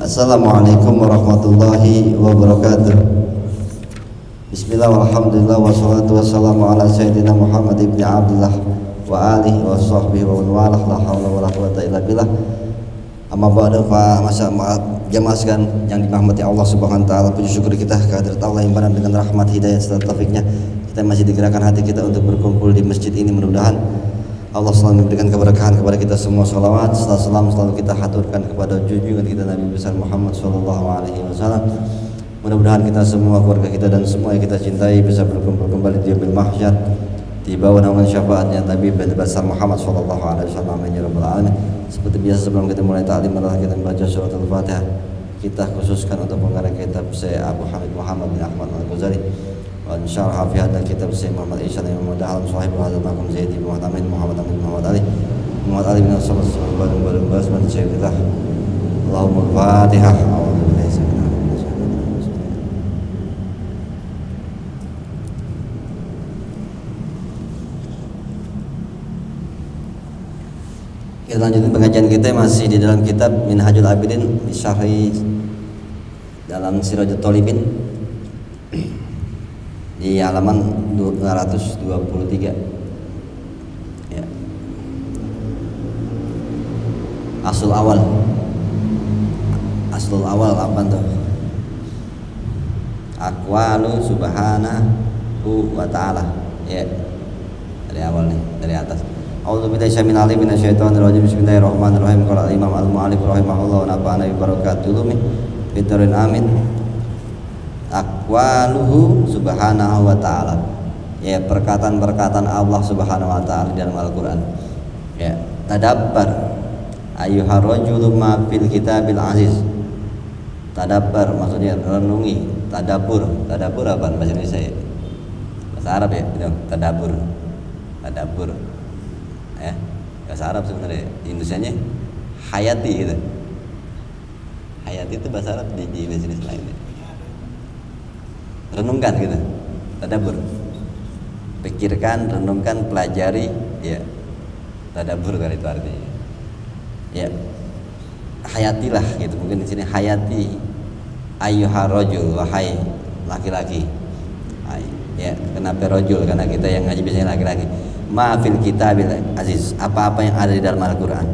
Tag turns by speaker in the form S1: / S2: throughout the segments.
S1: Assalamualaikum warahmatullahi wabarakatuh. Bismillah walhamdulillah wassalatu wassalamu ala sayyidina Muhammad ibn Abdullah wa alihi wa sahbihi wa man walah, la haula wala quwwata illa billah. Amma ba'du, fa jamaah sekalian yang dirahmati Allah Subhanahu wa taala, puji syukur kita kehadirat Allah yang benar dengan rahmat hidayah serta taufiknya kita masih digerakkan hati kita untuk berkumpul di masjid ini. Mudah-mudahan Allah selalu memberikan keberkahan kepada kita semua. Salawat serta salam selalu kita haturkan kepada junjungan kita Nabi besar Muhammad sallallahu alaihi wasallam. Mudah-mudahan kita semua, keluarga kita dan semua yang kita cintai bisa berkumpul kembali di yaumil mahsyar di bawah naungan syafaatnya Nabi besar Muhammad sallallahu alaihi wasallam. Amin ya rabbal alamin. Seperti biasa sebelum kita mulai ta'lim adalah kita membaca surat Al-Fatihah. Kita khususkan untuk pengarang kitab Syekh Abu Hamid Muhammad bin Ahmad Al-Ghazali, wa insyaallah fi hadal kitab Syekh Muhammad Ihsan bin Muhammad Dahlan sahib hadal maqam Zaid bin Muhammad Amin Muhammad Amin Muhammad Ali bin As-Samad sallallahu alaihi wasallam. Syekh kita Allahumma Al-Fatihah. Kita lanjutkan pengajian kita masih di dalam kitab Minhajul Abidin Syarhi dalam Sirajul Thalibin di halaman 223 ya. Aslul awal apa tuh? Aqwalu subhanahu wa ta'ala ya. Dari awal nih, dari atas. A'udzubillahi minasyaitonir rajim. Bismillahirrahmanirrahim. Qala Imam Al-Mu'allif rahimahullah wa nafa'ana bi barakatuh fitrin amin. Aqwaluhu subhanahu wa ta'ala ya, perkataan-perkataan Allah Subhanahu wa ta'ala dalam Al-Qur'an ya. Tadabbar ayyuhar rajulu ma fil kitabil aziz. Tadabbar maksudnya renungi. Tadabbur apa bahasa Indonesia ya? Bahasa Arab ya, tadabbur ya, bahasa Arab sebenarnya. Indonesianya hayati gitu. Hayati itu bahasa Arab di bahasa Indonesia lain ya. Renungkan gitu, tadabbur, pikirkan, renungkan, pelajari ya, tadabbur kan itu artinya ya. Hayatilah gitu, mungkin di sini hayati ayyuhar rajul, wahai laki-laki ya. Kenapa rajul? Karena kita yang ngaji biasanya laki-laki. Ma fil kitabil aziz, apa-apa yang ada di dalam Al-Qur'an.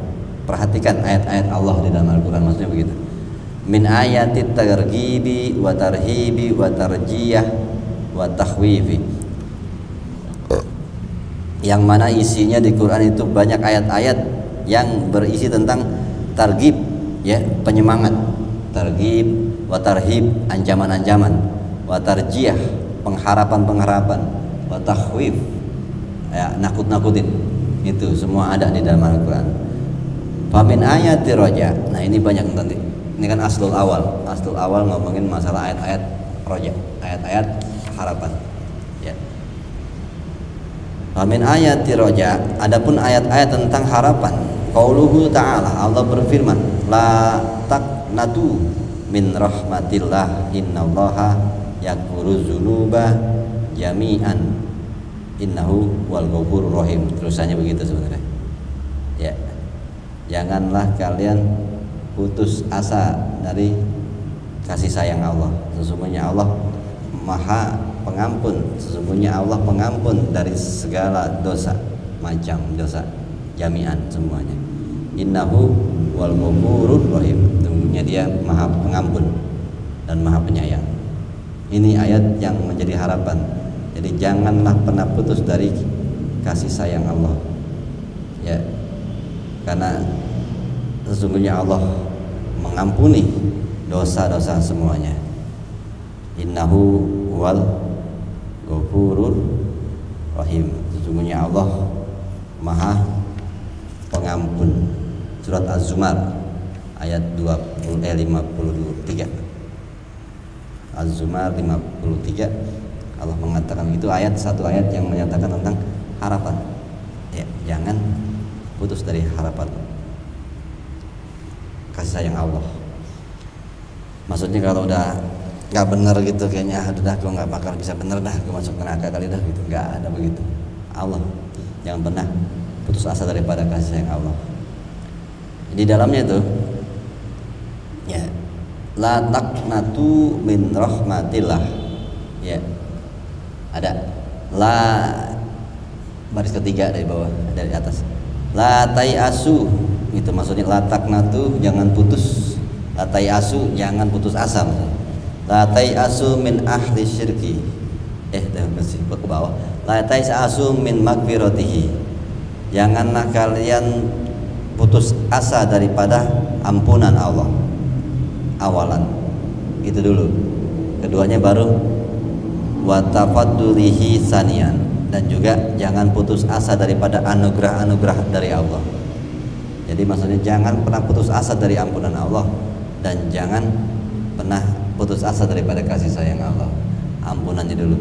S1: Perhatikan ayat-ayat Allah di dalam Al-Qur'an, maksudnya begitu. Min ayatit targhibi wa tarhibi wa tarjiyah wa takhwifi, yang mana isinya di Quran itu banyak ayat-ayat yang berisi tentang targhib ya, penyemangat, targhib wa tarhib, ancaman-ancaman, wa tarjiyah, pengharapan-pengharapan, wa takhwif ya, nakut-nakutin. Itu semua ada di dalam Al-Qur'an. Famin ayati roja. Nah ini banyak nanti. Ini kan aslul awal ngomongin masalah ayat-ayat roja, ayat-ayat harapan ya. Famin ayati roja, adapun ayat-ayat tentang harapan, qauluhu ta'ala, Allah berfirman, la taqnatu min rahmatillah innallaha yaghfiru dzunuba jami'an innahu wal ghafurur rahim. Terusannya begitu sebenarnya ya. Janganlah kalian putus asa dari kasih sayang Allah. Sesungguhnya Allah Maha Pengampun. Sesungguhnya Allah pengampun dari segala dosa, macam dosa, jami'an semuanya. Innahu wal ghafurur rahim. Sesungguhnya Dia Maha Pengampun dan Maha Penyayang. Ini ayat yang menjadi harapan. Jadi janganlah pernah putus dari kasih sayang Allah ya, karena sesungguhnya Allah mengampuni dosa-dosa semuanya. Innahu wal ghafurur rahim. Sesungguhnya Allah Maha Pengampun. Surat Az-Zumar ayat 53. Az-Zumar 53 Allah mengatakan itu satu ayat yang menyatakan tentang harapan ya, jangan putus dari harapan kasih sayang Allah. Maksudnya kalau udah nggak benar gitu kayaknya, udah gue nggak bakal bisa bener dah, gue masuk neraka kali dah gitu, nggak ada begitu. Allah jangan pernah putus asa daripada kasih sayang Allah. Di dalamnya itu ya La taqnatu min rahmatillah. Ya. Ada la baris ketiga dari bawah, dari atas. La tayasu, itu maksudnya la taqnatu, jangan putus. La tayasu, jangan putus asa. La tayasu min ahli syirki. Masih ke bawah. La tayasu min magfiratihi. Janganlah kalian putus asa daripada ampunan Allah. Awalan itu dulu, keduanya baru wa tafaddulihi sanian, dan juga jangan putus asa daripada anugerah-anugerah dari Allah. Jadi maksudnya jangan pernah putus asa dari ampunan Allah, dan jangan pernah putus asa daripada kasih sayang Allah. Ampunannya dulu.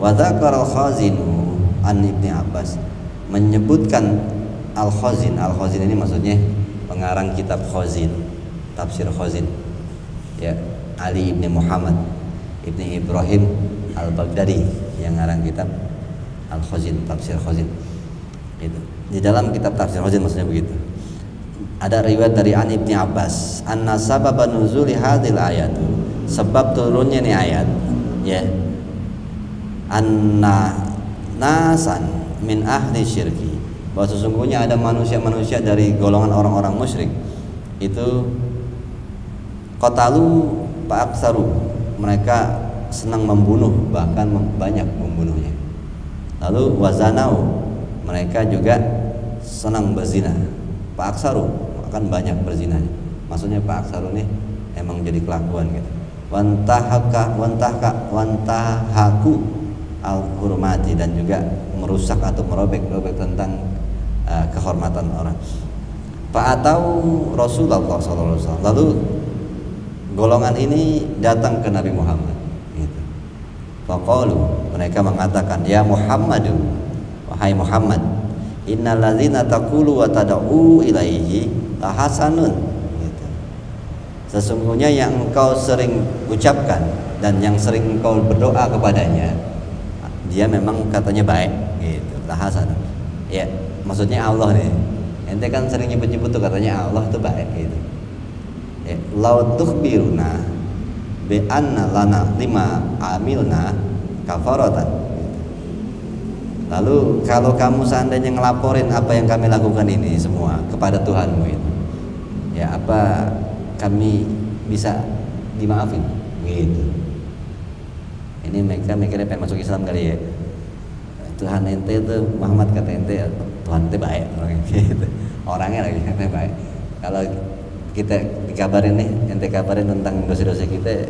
S1: Wa dzakara al-Khazinu an Ibnu Abbas, menyebutkan Al-Khazin. Al-Khazin ini maksudnya pengarang kitab Khazin, tafsir Khazin, ya, Ali ibn Muhammad ibn Ibrahim al-Baghdadi yang ngarang kitab Al-Khazin, tafsir Khazin. Itu di dalam kitab tafsir Khazin maksudnya begitu. Ada riwayat dari An Ibn Abbas, anna sababa nuzuli hadhil ayat, sebab turunnya ini ayat, ya, anna nasan min ahli syirki, bahwa sesungguhnya ada manusia-manusia dari golongan orang-orang musyrik itu qatalu fa'aksaru, mereka senang membunuh, bahkan banyak membunuhnya. Lalu wazanau, mereka juga senang berzina. Fa'aksaru, akan banyak berzina. Maksudnya fa'aksaru ini emang jadi kelakuan gitu. Wantahaku al-hurmati, dan juga merusak atau merobek tentang kehormatan orang. Fa'atau Rasulullah SAW, lalu golongan ini datang ke Nabi Muhammad gitu. Faqalu, mereka mengatakan, ya Muhammadu, wahai Muhammad, innal ladzina taqulu wa tad'u ilaihi lahasanun gitu. Sesungguhnya yang engkau sering ucapkan dan yang sering engkau berdoa kepadanya, dia memang katanya baik gitu. Lahasanun, ya, maksudnya Allah nih. Ente kan sering nyebut-nyebut tuh katanya Allah tuh baik gitu. Ya, lau tukhbiruna bi anna lana lima amilna kafaratan. Lalu kalau kamu seandainya ngelaporin apa yang kami lakukan ini semua kepada Tuhanmu gitu, ya apa kami bisa dimaafin gitu. Ini mereka mikirnya pengen masuk Islam kali ya. Tuhan ente itu Muhammad kata ente, Tuhan ente baik gitu. Orangnya lagi ente baik. Kalau kita dikabarin nih, ente kabarin tentang dosa-dosa kita,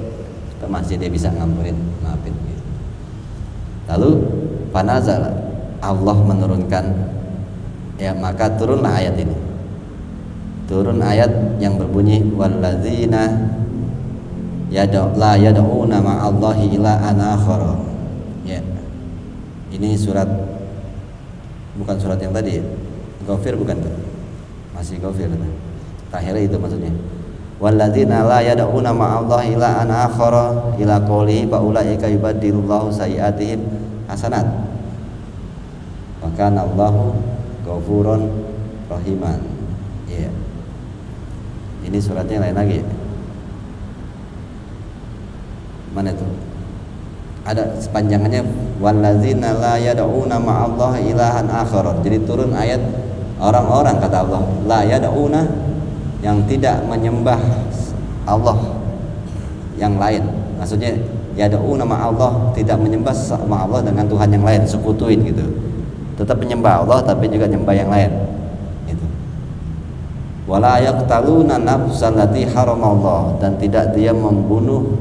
S1: pasti dia bisa ngampunin, maafin gitu. Lalu panazal, Allah menurunkan, ya, maka turunlah ayat ini. Turun ayat yang berbunyi walladzina la yad'una ma'allahi ilahan akhara. Ya. Ini surat, bukan surat yang tadi, Ghafir bukan tuh. Masih Ghafir tuh. Akhirnya itu maksudnya. Walladzina la yad'una ma'allahi ilahan akhara ila qoulihi fa ulaika yubaddilullahu sayiatihim hasanat. Wa kana Allahu ghafurun rahiman. Iya. Ini suratnya lain lagi. Mana itu? Ada sepanjangannya walladzina la yad'una ma'allahi ilahan akhara. Jadi turun ayat orang-orang kata Allah la yad'una, yang tidak menyembah Allah yang lain. Maksudnya yad'una ma'allah, tidak menyembah sama Allah dengan Tuhan yang lain, sekutuin gitu. Tetap menyembah Allah tapi juga menyembah yang lain gitu. Wala yaqtaluna nafsan allati haramallah, dan tidak dia membunuh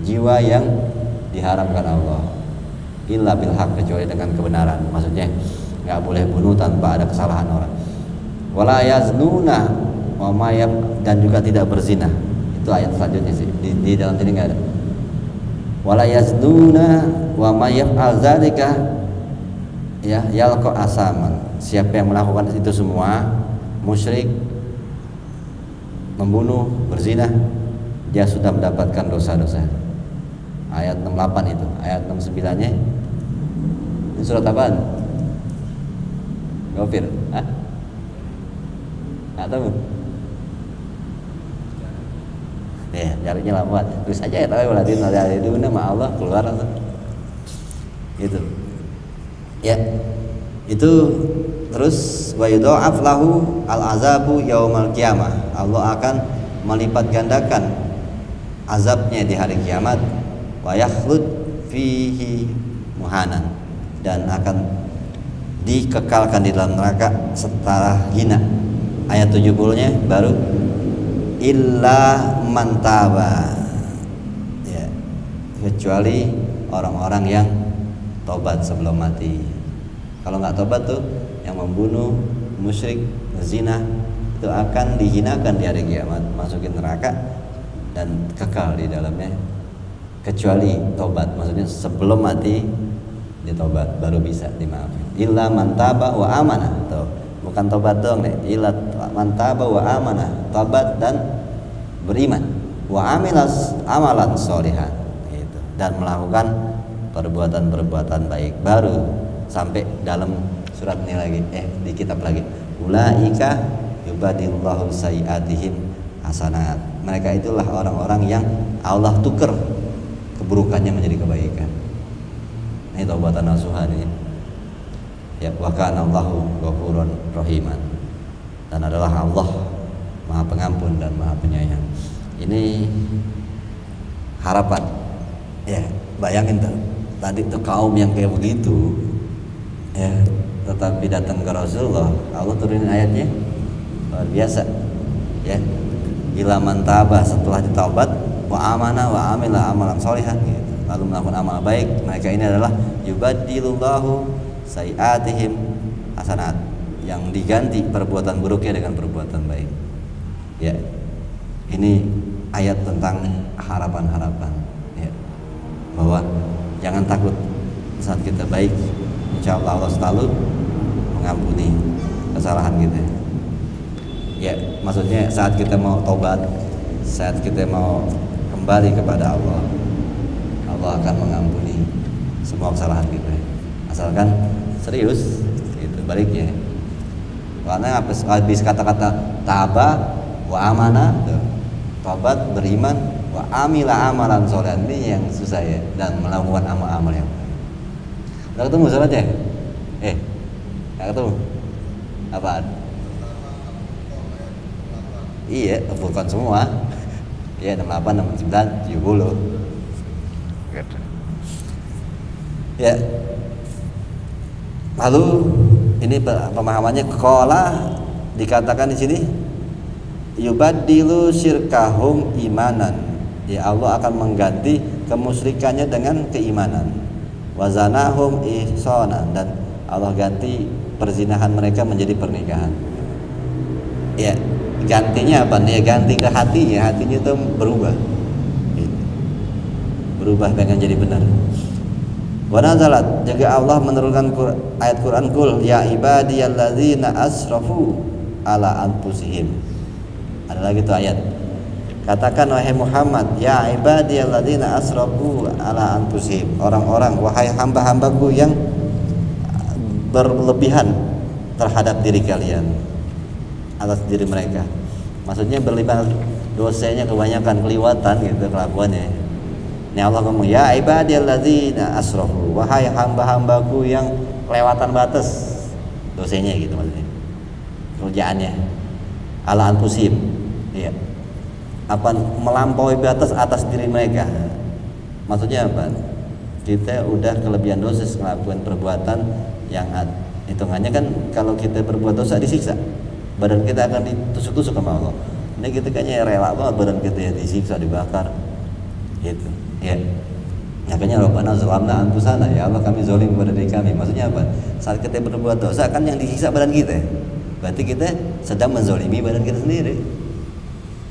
S1: jiwa yang diharamkan Allah illa bil haq, kecuali dengan kebenaran. Maksudnya nggak boleh bunuh tanpa ada kesalahan orang. Wala yaznuna wa mayab, dan juga tidak berzina. Itu ayat selanjutnya sih. Di dalam sini nggak ada. Wala yaznuna wa mayab al-zalika ya yalqa asaman. Siapa yang melakukan itu semua, musyrik, membunuh, berzina, dia sudah mendapatkan dosa-dosa. Ayat 68 itu. Ayat 69-nya ini surat apaan? Ghafir. Hah? Nggak tahu. Ya, nyarinya lambat. Terus aja ya tahu waladina yaliduna ma Allah keluar langsung. Gitu. Ya. Itu terus wa yudha'af lahu al-azabu yaumal qiyamah. Allah akan melipat gandakan azabnya di hari kiamat, wa yakhlud fihi muhanan, dan akan dikekalkan di dalam neraka secara hina. Ayat 70-nya baru illa man taba, ya, kecuali orang-orang yang tobat sebelum mati. Kalau nggak tobat tuh yang membunuh, musyrik, zina itu akan dihinakan di hari kiamat, masukin neraka dan kekal di dalamnya, kecuali tobat. Maksudnya sebelum mati ditobat baru bisa dimaafin. Illa man taba wa amanah, tuh bukan tobat dong nih, illa man taba wa amanah, tobat dan beriman, wa amilas amalan sholihan, gitu, dan melakukan perbuatan-perbuatan baik, baru sampai dalam surat ini lagi, di kitab lagi, ulaika yubadillahu sayiatihim hasanat. Mereka itulah orang-orang yang Allah tukar keburukannya menjadi kebaikan. Ini taubatan nasuha nih. Ya, wa kana Allahu ghafurur rahiman. Dan adalah Allah Maha Pengampun dan Maha Penyayang. Ini harapan. Ya, bayangin tuh. Tadi tuh kaum yang kayak begitu, ya, tetapi datang ke Rasulullah, Allah turunin ayatnya luar biasa. Ya, ila man taba, setelah ditaubat, wa amana wa amila amalan sholihan, gitu, lalu melakukan amal baik, mereka ini adalah yubaddilullahu sayiatihim hasanat, yang diganti perbuatan buruknya dengan perbuatan baik. Ya, ini ayat tentang harapan-harapan, ya, bahwa jangan takut saat kita baik, insya Allah Allah selalu mengampuni kesalahan kita. Ya, maksudnya saat kita mau tobat, saat kita mau kembali kepada Allah, Allah akan mengampuni semua kesalahan kita, asalkan serius, itu baliknya. Karena habis kata-kata taba wa amana, tobat, beriman, wa amila amalan sholihan, ini yang susah ya, dan melakukan amal-amal yang baik. Udah ketemu sholatnya? Nggak ketemu? Apaan? Iya, Furqan semua. Iya, 68, 69, 70. Ya. Lalu ini pemahamannya, qala dikatakan di sini yubaddilu syirkahum imanan. Ya, Allah akan mengganti kemusyrikannya dengan keimanan. Wazanahum ihsanan, dan Allah ganti perzinahan mereka menjadi pernikahan. Ya, gantinya apa? Ya, ganti ke hatinya itu berubah. Berubah pengen jadi benar. Wa nazalat, juga Allah menurunkan ayat Quran, qul ya ibadiyalladzina asrafu ala anfusihim. Ada lagi tuh ayat. Katakan wahai Muhammad, ya ibadiyalladzina asrafu ala anfusihim, orang-orang, wahai hamba-hambaku yang berlebihan terhadap diri kalian, atas diri mereka. Maksudnya berlebihan dosanya, kebanyakan keliwatan gitu kelakuannya. Ini Allah ngomong, ya ibadiyalladzina asrafu, wahai hamba-hambaku yang kelewatan batas dosanya, gitu maksudnya. Kerjaannya ala anfusihim. Iya. Apa, melampaui batas atas diri mereka. Maksudnya apa? Kita udah kelebihan dosa melakukan perbuatan yang hitungannya kan, kalau kita berbuat dosa disiksa, badan kita akan ditusuk-tusuk sama Allah. Ini kita kayaknya rela banget badan kita ya disiksa, dibakar, gitu. Ya, makanya Rabbana zalamna anfusana, ya Allah kami zalim kepada diri kami. Maksudnya apa? Saat kita berbuat dosa kan yang disiksa badan kita, berarti kita sedang menzalimi badan kita sendiri.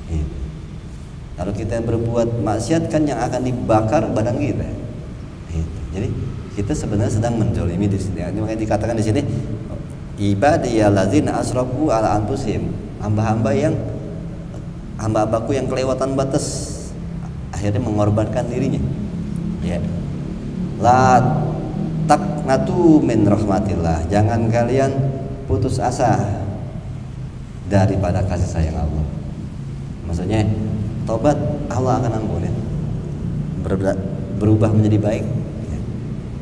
S1: Gitu. Kalau kita berbuat maksiat kan yang akan dibakar badan kita. Gitu. Jadi kita sebenarnya sedang menzalimi di sini. Makanya dikatakan di sini ibadiyalladzina asrafu ala anfusihim, hamba-hambaku yang kelewatan batas, akhirnya mengorbankan dirinya. Ya. La taqnatu min rahmatillah, jangan kalian putus asa daripada kasih sayang Allah. Maksudnya
S2: tobat, Allah akan ampunin. Berubah menjadi baik, ya,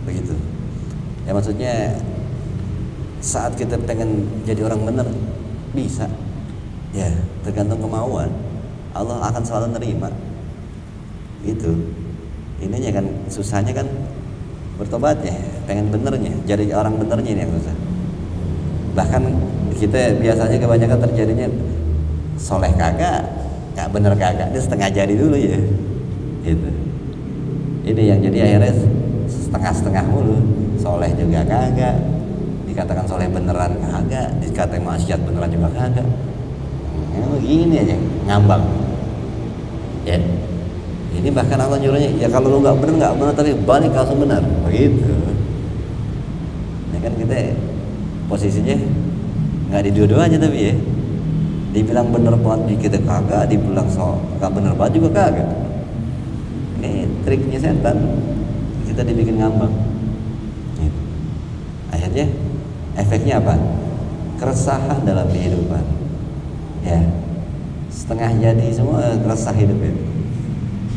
S2: begitu. Ya maksudnya saat kita pengen jadi orang benar bisa, ya tergantung kemauan. Allah akan selalu nerima. Itu. Ininya kan susahnya kan bertobatnya, pengen benernya, jadi orang benernya ini yang susah. Bahkan kita biasanya kebanyakan terjadinya soleh kagak, nggak bener kagak, ini setengah jadi dulu ya. Gitu. Ini yang jadi akhirnya setengah-setengah mulu, soleh juga kagak, dikatakan soleh beneran kagak, dikatakan maksiat beneran juga kagak. Ya, begini aja, ngambang. Ya. Ini bahkan Allah nyuruhnya, ya kalau lu nggak bener tapi balik langsung benar, begitu. Ya kan kita posisinya nggak di dua-duanya tapi ya, dibilang bener banget kita kagak, dibilang nggak bener banget juga kagak. Ini triknya setan, kita dibikin ngambang. Gitu. Akhirnya efeknya apa? Keresahan dalam kehidupan. Ya, setengah jadi semua resah hidupnya.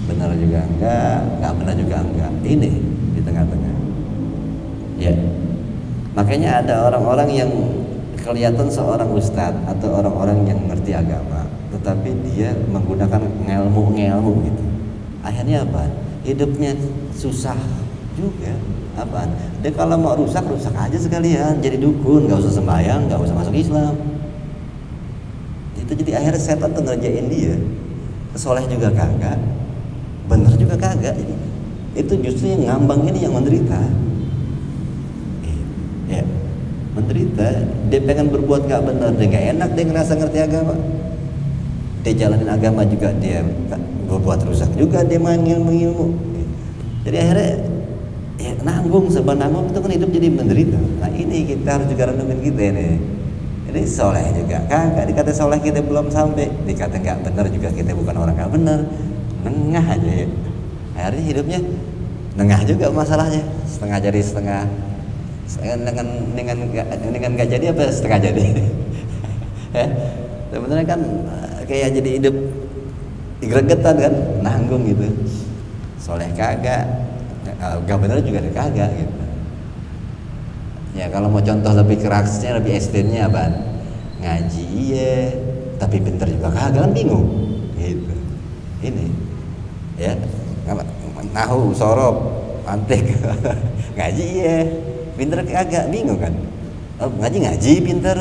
S2: Benar juga enggak benar juga enggak. Ini di tengah-tengah. Ya. Makanya ada orang-orang yang kelihatan seorang ustadz atau orang-orang yang ngerti agama, tetapi dia menggunakan ngelmu gitu. Akhirnya apa? Hidupnya susah juga. Apaan? Dia kalau mau rusak aja sekalian, jadi dukun, nggak usah sembahyang, nggak usah masuk Islam. Itu jadi akhirnya setan tuh ngerjain dia. Soleh juga kagak, bener juga kagak. Jadi itu justru yang ngambang ini yang menderita. Ya, menderita. Dia pengen berbuat nggak benar, dia nggak enak, dia ngerasa ngerti agama. Dia jalanin agama juga dia berbuat rusak juga, dia main ilmu. Jadi akhirnya ya nanggung, sebenarnya itu kan hidup jadi menderita. Nah ini kita harus juga renungin kita ini. Ini soleh juga kagak, dikata soleh kita belum sampai, dikata nggak benar juga kita bukan orang nggak benar, nengah aja ya. Akhirnya hidupnya nengah juga masalahnya, setengah jadi setengah dengan nggak jadi apa setengah jadi. Ya sebenarnya kan kayak jadi hidup gregetan kan, nanggung gitu. Soleh kagak, nggak benar juga kagak gitu. Ya kalau mau contoh lebih kerasnya, lebih ekstrimnya apa? Ngaji iya, tapi pinter juga kagak, kan bingung. Gitu. Ini, ya, nahu, sorop, antek, ngaji iya, pinter kagak, bingung kan? Oh, ngaji pinter,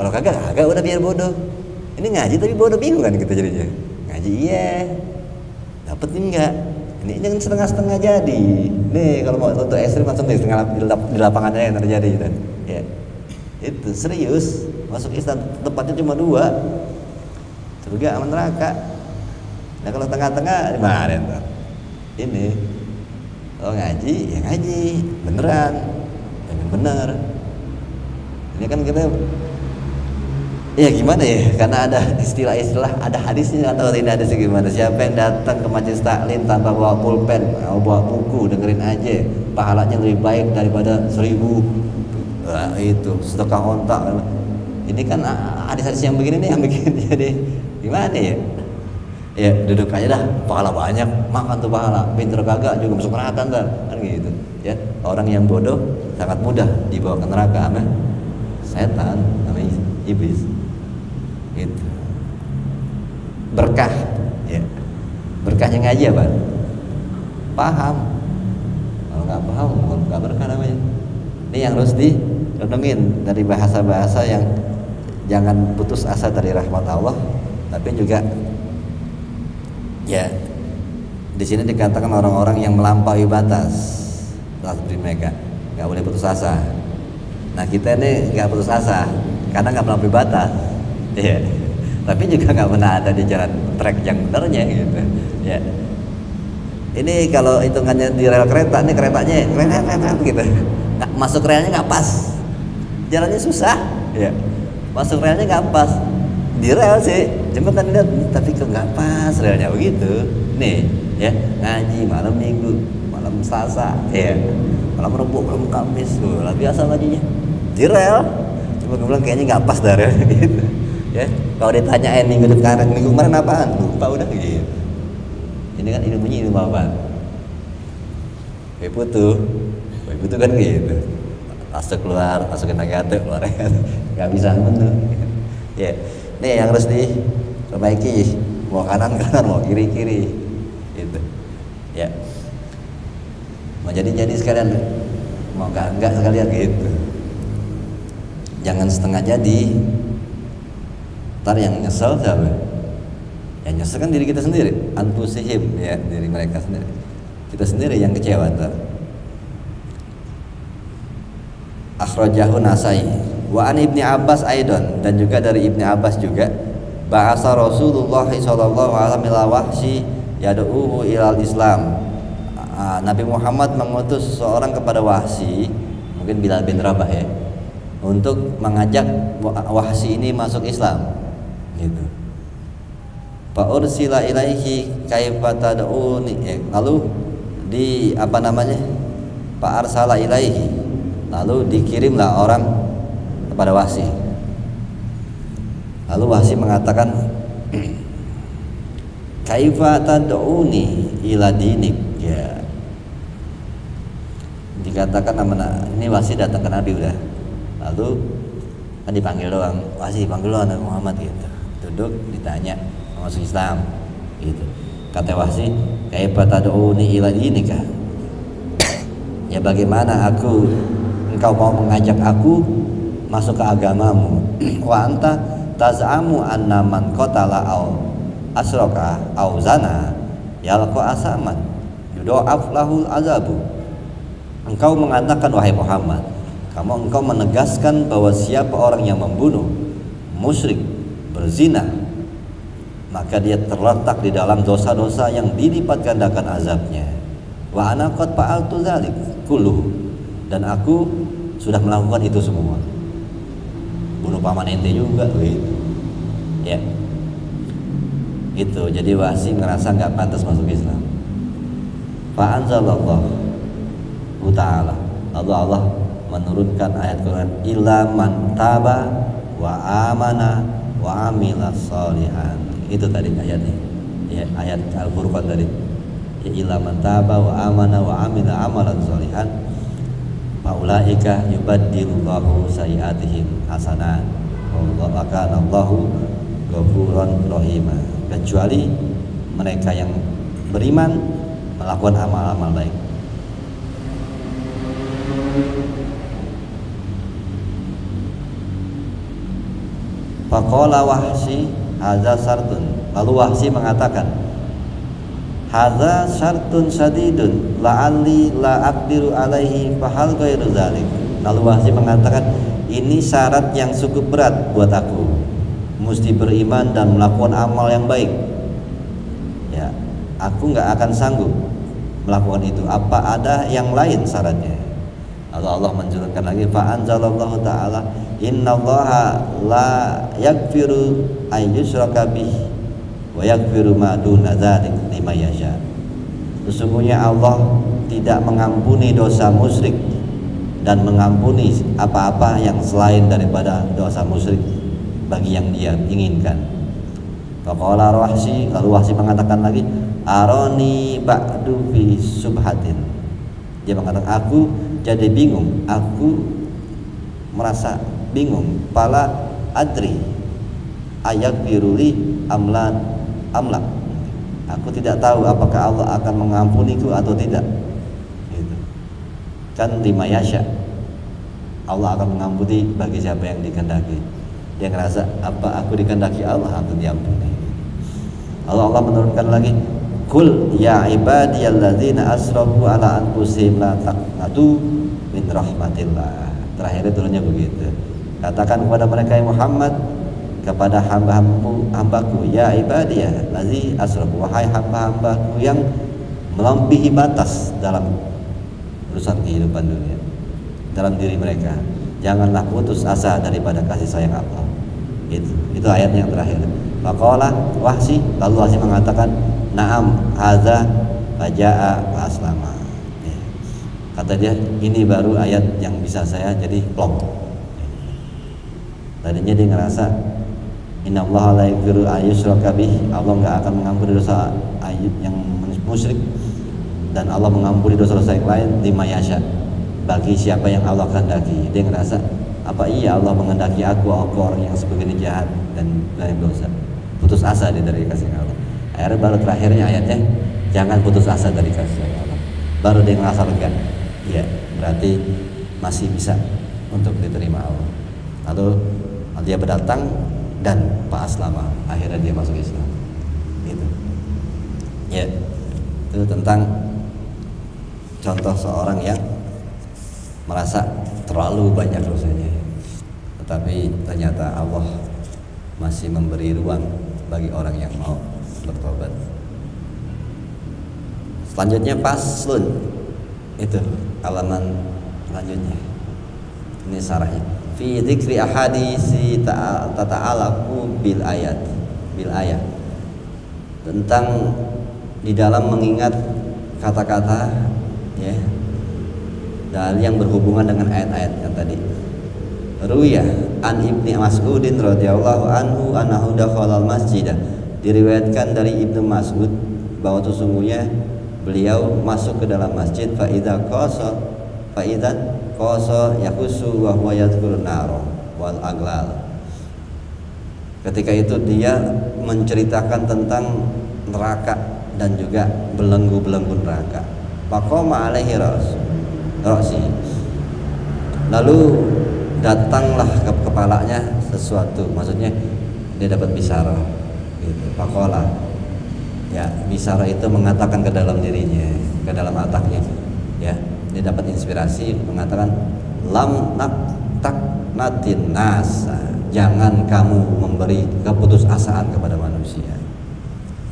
S2: kalau kagak udah biar bodoh. Ini ngaji tapi bodoh, bingung kan kita jadinya. Ngaji iya, dapet enggak? Ini jangan setengah-setengah jadi. Nih kalau mau untuk ekstrim langsung di lapangannya yang terjadi gitu. Ya. Itu serius. Masuk Islam tempatnya cuma 2. Surga sama neraka. Nah kalau tengah-tengah di mana entar? Ini. Kalau ngaji, ya ngaji beneran. Yang bener. Ini kan kita ya gimana ya, karena ada istilah-istilah, ada hadisnya atau tidak ada gimana. Siapa yang datang ke majelis taklim tanpa bawa pulpen, bawa buku, dengerin aja, pahalanya lebih baik daripada 1000. Nah, itu sedekah ontak. Ini kan hadis-hadis yang begini nih yang bikin jadi gimana ya? Ya duduk aja dah, pahala banyak, makan tuh pahala, pinter kagak juga masuk neraka ntar, kan gitu. Ya orang yang bodoh sangat mudah dibawa ke neraka sama setan, namanya iblis. Gitu. Berkah, ya. Berkahnya ngaji apa? Paham. Kalau nggak paham, nggak berkah namanya. Ini yang harus direnungin dari bahasa-bahasa yang jangan putus asa dari rahmat Allah, tapi juga ya di sini dikatakan orang-orang yang melampaui batas mereka nggak boleh putus asa. Nah kita ini nggak putus asa karena nggak melampaui batas. Iya, tapi juga nggak pernah ada di jalan trek yang benernya gitu. Ya, ini kalau hitungannya di rel kereta, nih keretanya gitu, nggak masuk relnya nggak pas, jalannya susah. Ya, masuk relnya nggak pas, di rel sih, cuma kan lihat, tapi kok nggak pas relnya begitu. Nih, ya ngaji malam minggu, malam Selasa, ya, malam Rabu, malam Kamis, lah biasa ngajinya di rel, cuma gue bilang kayaknya nggak pas dari gitu. Ya, kalau ditanyain minggu kemarin apaan? Lupa udah gitu. Ini kan ilmunya ilmu apa? Putu kan gitu. Masuk keluar, masukin negatif, keluar nggak bisa bener. Ya, ini yang harus diperbaiki. Mau kanan, mau kiri, gitu. Ya. Mau jadi sekalian, mau enggak sekalian gitu. Jangan setengah jadi. Ntar yang nyesel siapa? Yang nyesel kan diri kita sendiri, anfusihim, ya, diri mereka sendiri. Kita sendiri yang kecewa ntar. Akhrajahu Nasai wa an Ibni Abbas aidon, dan juga dari Ibni Abbas juga, bahasa Rasulullah sallallahu alaihi wasallam wahsi yad'uhu ilal Islam. Nabi Muhammad mengutus seorang kepada Wahsi, mungkin Bilal bin Rabah ya, untuk mengajak Wahsi ini masuk Islam gitu. Fa ursila ilaihi kaifa tad'uni, lalu di apa namanya? Fa arsala ilaihi, lalu dikirimlah orang kepada Wahsi. Lalu Wahsi mengatakan, kaifa tad'uni ila dinik, ya. Dikatakan ini Wahsi datang ke Nabi udah. Lalu kan dipanggil doang, Wahsi panggil doang Nabi Muhammad gitu. Duduk ditanya mau masuk Islam gitu. Kata Wahsi, kaifa tad'uni ila dinika? Ya bagaimana engkau mau mengajak aku masuk ke agamamu? Wa anta taz'amu anna man qatala au asraka au zana yalqa asaman yudha'af lahul azabu. Engkau mengatakan, wahai Muhammad, engkau menegaskan bahwa siapa orang yang membunuh, musyrik, berzina, maka dia terletak di dalam dosa-dosa yang dilipat gandakan azabnya. Wa ana qad fa'altu dzalik kulluh, dan aku sudah melakukan itu semua. Bunuh paman ente juga gitu. Ya. Itu jadi Wahsi ngerasa enggak pantas masuk Islam. Fa anzalallahu ta'ala, Allah menurunkan ayat Quran, illa man taba wa amana wa amila sholihan. Itu tadi ayatnya ya, ayat Al-Furqan tadi ya, illa man taba wa amana wa amila amalan sholihan faulaika yubaddilullahu sayiatihim hasanat wa kana Allahu ghafurur rahim. Kecuali mereka yang beriman melakukan amal-amal baik. Faqala Wahsi hadza syartun, lalu Wahsi mengatakan, hadza syartun syadidun la'alli la aqdiru alaihi fahal ghairu dzalik. Lalu Wahsi mengatakan, ini syarat yang cukup berat buat aku, mesti beriman dan melakukan amal yang baik. Ya, aku nggak akan sanggup melakukan itu. Apa ada yang lain syaratnya? Lalu Allah menjelaskan lagi, fa anzalallahu ta'ala, innallaha la yaghfiru ayyushraka bihi wa yaghfiru ma duna dzalika liman yasha. Sesungguhnya Allah tidak mengampuni dosa musyrik dan mengampuni apa-apa yang selain daripada dosa musyrik bagi yang dia inginkan. Faqala Wahsi, lalu Wahsi mengatakan lagi, aroni ba'du fi subhatin. Dia mengatakan, aku jadi bingung, aku merasa bingung, pala adri ayak biruli amlan amlak. Aku tidak tahu apakah Allah akan mengampuniku atau tidak. Gitu. Kan lima yasha, Allah akan mengampuni bagi siapa yang dikehendaki. Dia ngerasa, apa aku dikehendaki Allah atau diampuni. Allah menurunkan lagi, kul ya ibadiyalladzina asrafu ala anfusihim la taqnatu min rahmatillah. Terakhir turunnya begitu. Katakan kepada mereka yang Muhammad, kepada hamba-hambaku, ya ibadiyah lazi asrafu, wahai hamba-hambaku yang melampaui batas dalam urusan kehidupan dunia, dalam diri mereka, janganlah putus asa daripada kasih sayang Allah. Itu ayat yang terakhir. Faqala Wahsi, lalu Wahsi mengatakan, na'am hadza faja'a wa aslama. Kata dia, ini baru ayat yang bisa saya jadi plong. Tadinya dia ngerasa, innallaha la yaghfiru ayyushraka bih, Allah enggak akan mengampuni dosa yang musyrik, dan Allah mengampuni dosa-dosa yang lain lima yasha, bagi siapa yang Allah kehendaki. Dia ngerasa, apa iya Allah menghendaki aku orang yang sebegini jahat dan banyak dosa. Putus asa dia dari kasih Allah. Akhirnya baru terakhirnya ayatnya, jangan putus asa dari kasih Allah. Baru dia ngerasa lega. Ya, berarti masih bisa untuk diterima Allah. Lalu dia berdatang dan fa'aslama, akhirnya dia masuk Islam. Gitu. Ya, itu tentang contoh seorang yang merasa terlalu banyak dosanya, tetapi ternyata Allah masih memberi ruang bagi orang yang mau bertobat. Selanjutnya paslun, itu halaman selanjutnya. Ini sarahnya. Fi dzikri ahadisi tata'alaqu bil ayat. Tentang di dalam mengingat kata-kata ya dari yang berhubungan dengan ayat-ayat yang tadi. Ruya an Ibnu Mas'udin radhiyallahu anhu annahu dakhalal masjidah. Diriwayatkan dari Ibnu Mas'ud bahwa sesungguhnya beliau masuk ke dalam masjid fa idza qasa yakusu wa huwa yadhkurun naro wal aglal. Ketika itu dia menceritakan tentang neraka dan juga belenggu-belenggu neraka. Faqama alaihi ra'si. Lalu datanglah ke kepalanya sesuatu, maksudnya dia dapat bisyarah gitu. Faqala, ya bisyarah itu mengatakan ke dalam dirinya, ke dalam otaknya, ya dia dapat inspirasi mengatakan lam tak natin nasa, jangan kamu memberi keputusasaan kepada manusia,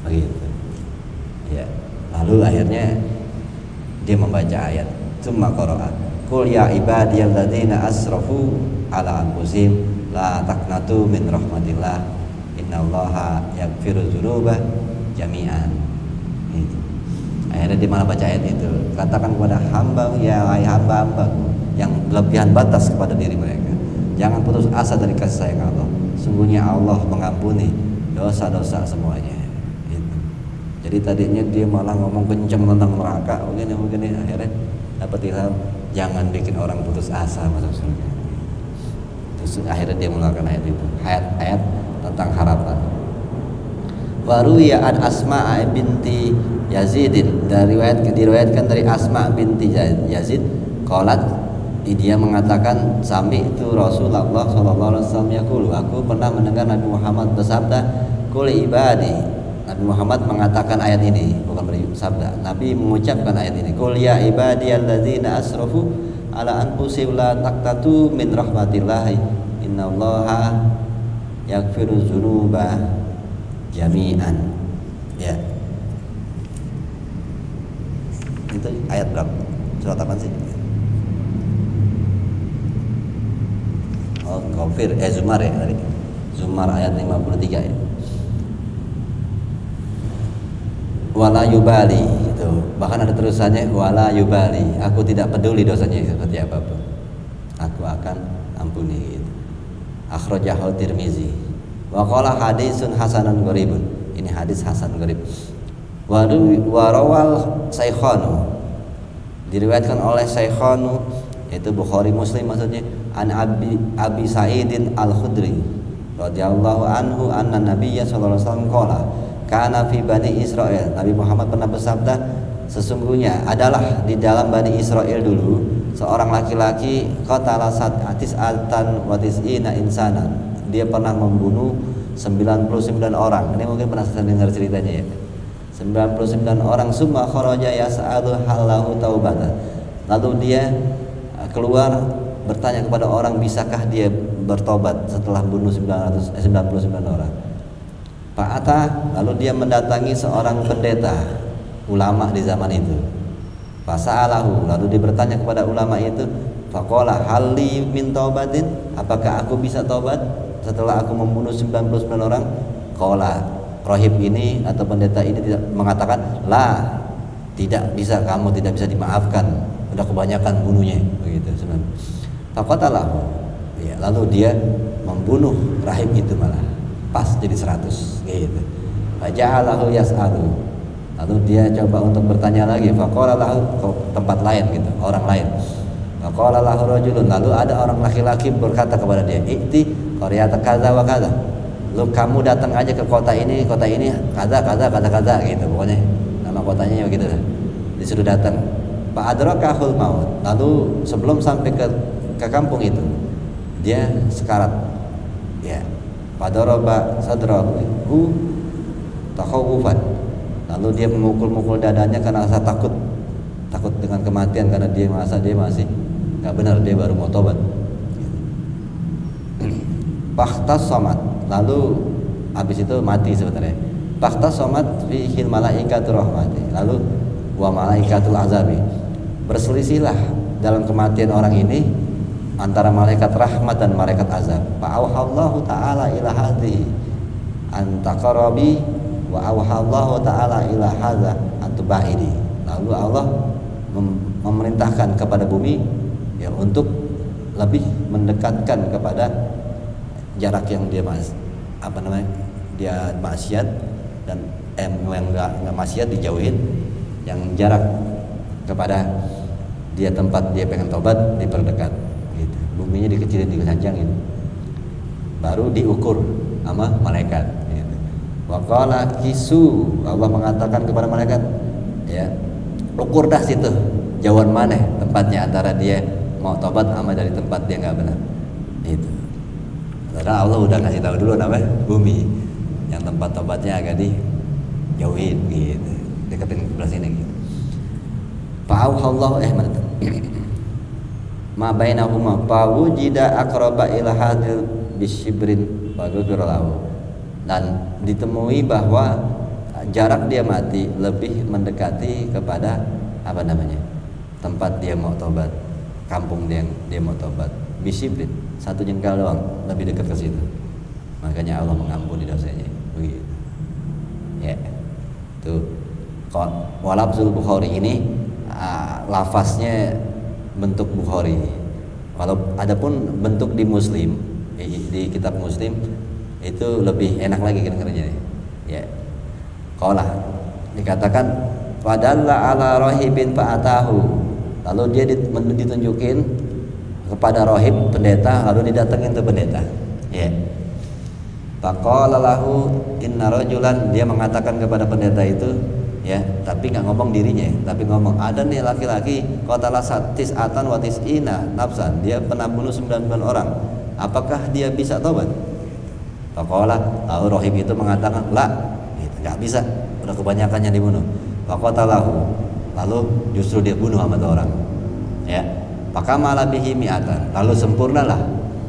S2: begitu ya. Lalu akhirnya dia membaca ayat summa qara'a qul ya ibadiyalladzina asrafu ala anfusihim la taqnatu min rahmatillah innallaha yaghfiru dzunuba jami'an. Itu akhirnya dia malah baca ayat itu, katakan kepada hamba, ya hai hamba-hamba yang berlebihan batas kepada diri mereka, jangan putus asa dari kasih sayang Allah, sungguhnya Allah mengampuni dosa-dosa semuanya. Itu. Jadi tadinya dia malah ngomong kenceng tentang neraka, begini akhirnya dapat ilham, jangan bikin orang putus asa masuk surga. Terus akhirnya dia mengeluarkan ayat itu, ayat tentang harapan. Waruya an Asma binti Yazidin, diriwayatkan dari Asma binti Yazid, qalat, dia mengatakan sami itu Rasulullah sallallahu alaihi wasallam yaqulu, aku pernah mendengar Nabi Muhammad bersabda, qul ibadi. Nabi Muhammad mengatakan ayat ini, bukan bersabda. Nabi mengucapkan ayat ini, qul ya ibadiyalladzina asrafu ala anfusihim la taqnatu min rahmatillah innallaha yaghfiru dzunuba jami'an. Ya. Itu ayat berapa? Surat apa sih? Oh, Ghafir, Zumar ya tadi. Zumar ayat 53 ya. Wala yubali, itu. Bahkan ada terusannya wala yubali. Aku tidak peduli dosanya seperti apapun. Aku akan ampuni gitu. Akhrajahu Tirmizi. Wa qala hadisun hasanun gharibun. Ini hadis hasan gharib. Wa rawal Saikhanu, diriwayatkan oleh Saikhanu, yaitu Bukhari Muslim maksudnya, an Abi Sa'idin Al-Khudri radhiyallahu anhu anna Nabiyya sallallahu alaihi wasallam qala kana fi Bani Israil. Nabi Muhammad pernah bersabda, sesungguhnya adalah di dalam Bani Israil dulu seorang laki-laki qatala tis'atan wa tis'ina insanan. Dia pernah membunuh 99 orang. Ini mungkin pernah saya dengar ceritanya ya. 99 orang. Summa kharaja yas'alu halahu taubatan. Lalu dia keluar bertanya kepada orang, bisakah dia bertobat setelah bunuh 99 orang. Fa'ata, lalu dia mendatangi seorang pendeta ulama di zaman itu. Fasa'alahu, lalu dia bertanya kepada ulama itu, faqala halli min taubatin, apakah aku bisa tobat setelah aku membunuh 99 orang? Qala, rahib ini atau pendeta ini tidak mengatakan, la, tidak bisa, kamu tidak bisa dimaafkan, udah kebanyakan bunuhnya, begitu. Faqatalahu, ya, lalu dia membunuh rahib itu malah pas jadi 100 gitu. Faja'alahu yas'alu, Lalu dia coba untuk bertanya lagi, faqala lahu, ke tempat lain gitu, orang lain. Faqala lahu rajulun, lalu ada orang laki-laki berkata kepada dia, "Ikti qaryata kaza wa kaza." Lu kamu datang aja ke kota ini kaza gitu. Pokoknya nama kotanya begitu. Disuruh datang. Fa adrakahul maut. Lalu sebelum sampai ke kampung itu, dia sekarat. Ya. Fadaraba sadrahu takhawufan. Lalu dia memukul-mukul dadanya karena rasa takut dengan kematian, karena dia merasa dia masih nggak benar, dia baru mau tobat. Fakhtas somat, lalu habis itu mati sebenarnya. Fakhtas somat fihil malaikatur rahmati, lalu wa malaikatul azabi. Berselisihlah dalam kematian orang ini antara malaikat rahmat dan malaikat azab. Fa'auhallahu ta'ala ila hadhihi antaqarabi wa auhallahu ta'ala ila hadza antubahidi. Lalu Allah memerintahkan kepada bumi ya untuk lebih mendekatkan kepada jarak yang dia dia maksiat, dan yang enggak maksiat dijauhin, yang jarak kepada dia tempat dia pengen tobat diperdekat gitu. Buminya dikecilin, dikencangin, baru diukur sama malaikat gitu. Wa qala kisu, Allah mengatakan kepada malaikat ya, ukur dah situ jauhan mana tempatnya antara dia mau tobat sama dari tempat dia nggak benar itu. Karena Allah udah ngasih tahu dulu namanya bumi yang tempat tobatnya agak dijauhin gitu, deketin sebelah sini gitu. Fa'auhallahu ma bainahuma fawujida aqraba ila hadil bisyibrin wa ghufirallahu. Dan ditemui bahwa jarak dia mati lebih mendekati kepada tempat dia mau tobat, kampung dia mau tobat, bisyibrin, 1 jengkal doang, lebih dekat ke situ. Makanya Allah mengampuni dosanya begitu ya. Tuh walafzul Bukhari ini lafaznya bentuk Bukhari. Kalau adapun bentuk di Muslim, di kitab Muslim itu lebih enak lagi dengarnya ya. Qala dikatakan padalla ala rahibin fa'atahu. Lalu dia ditunjukin kepada rahib, pendeta, lalu didatengin tuh pendeta ya. Faqala lahu inna rajulan, dia mengatakan kepada pendeta itu ya, tapi nggak ngomong dirinya, tapi ngomong ada nih laki-laki qatala tis'atan wa tis'ina nafsan, dia pernah bunuh 99 orang, apakah dia bisa tobat? Faqala, lalu rahib itu mengatakan la, nggak bisa, udah kebanyakan yang dibunuh. Faqatalahu, lalu justru dia bunuh sama orang ya. Fakamala bihi mi'atan, lalu sempurnalah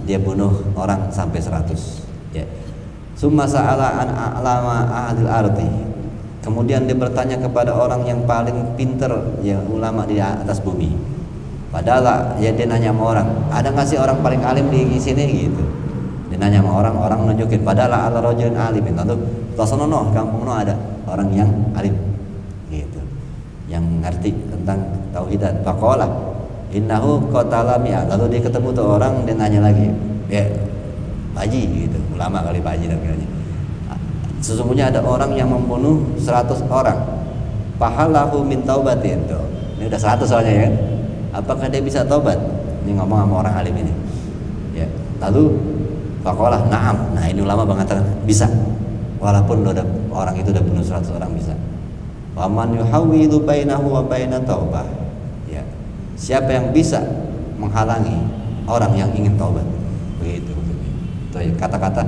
S2: dia bunuh orang sampai 100 ya. Summa sa'ala an a'lama ahlil ardi, kemudian dia bertanya kepada orang yang paling pinter ya, ulama di atas bumi. Padahal ya dia nanya sama orang, ada nggak sih orang paling alim di sini gitu. Dia nanya sama orang nunjukin, padahal ala rajulin alimin, lalu tasonono kampung ada orang yang alim gitu, yang ngerti tentang tauhidan. Faqala innahu qatala mi'a, lalu dia ketemu tuh orang, dia nanya lagi ya, Pak Haji gitu, ulama kali Pak Haji dan kayaknya, sesungguhnya ada orang yang membunuh 100 orang, fahalahu min taubatin. Tuh, ini udah 100 soalnya ya kan, apakah dia bisa taubat? Ini ngomong sama orang alim ini ya. Lalu faqala na'am, nah ini ulama mengatakan bisa, walaupun orang itu udah bunuh 100 orang bisa. Wa man yuhawwilu bainahu wa baina taubah ya, siapa yang bisa menghalangi orang yang ingin taubat, begitu tuh ya, kata-kata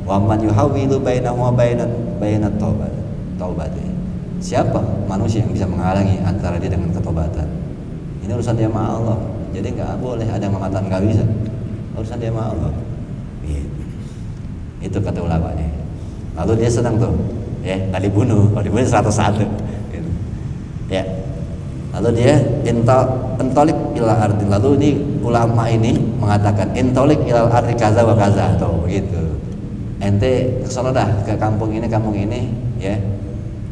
S2: wa man yuhawwilu bainahu wa baina taubat ya. Siapa manusia yang bisa menghalangi antara dia dengan ketobatan? Ini urusan dia sama Allah, jadi nggak boleh ada yang mengatakan nggak bisa, urusan dia sama Allah gitu. Itu kata ulamanya. Lalu dia senang tuh ya, nggak dibunuh, kalau dibunuh 101 gitu. Ya, lalu dia entolik ilal ardi, lalu ini ulama ini mengatakan entolik ilal ardi kaza wa kaza, atau begitu, ente kesono dah ke kampung ini ya,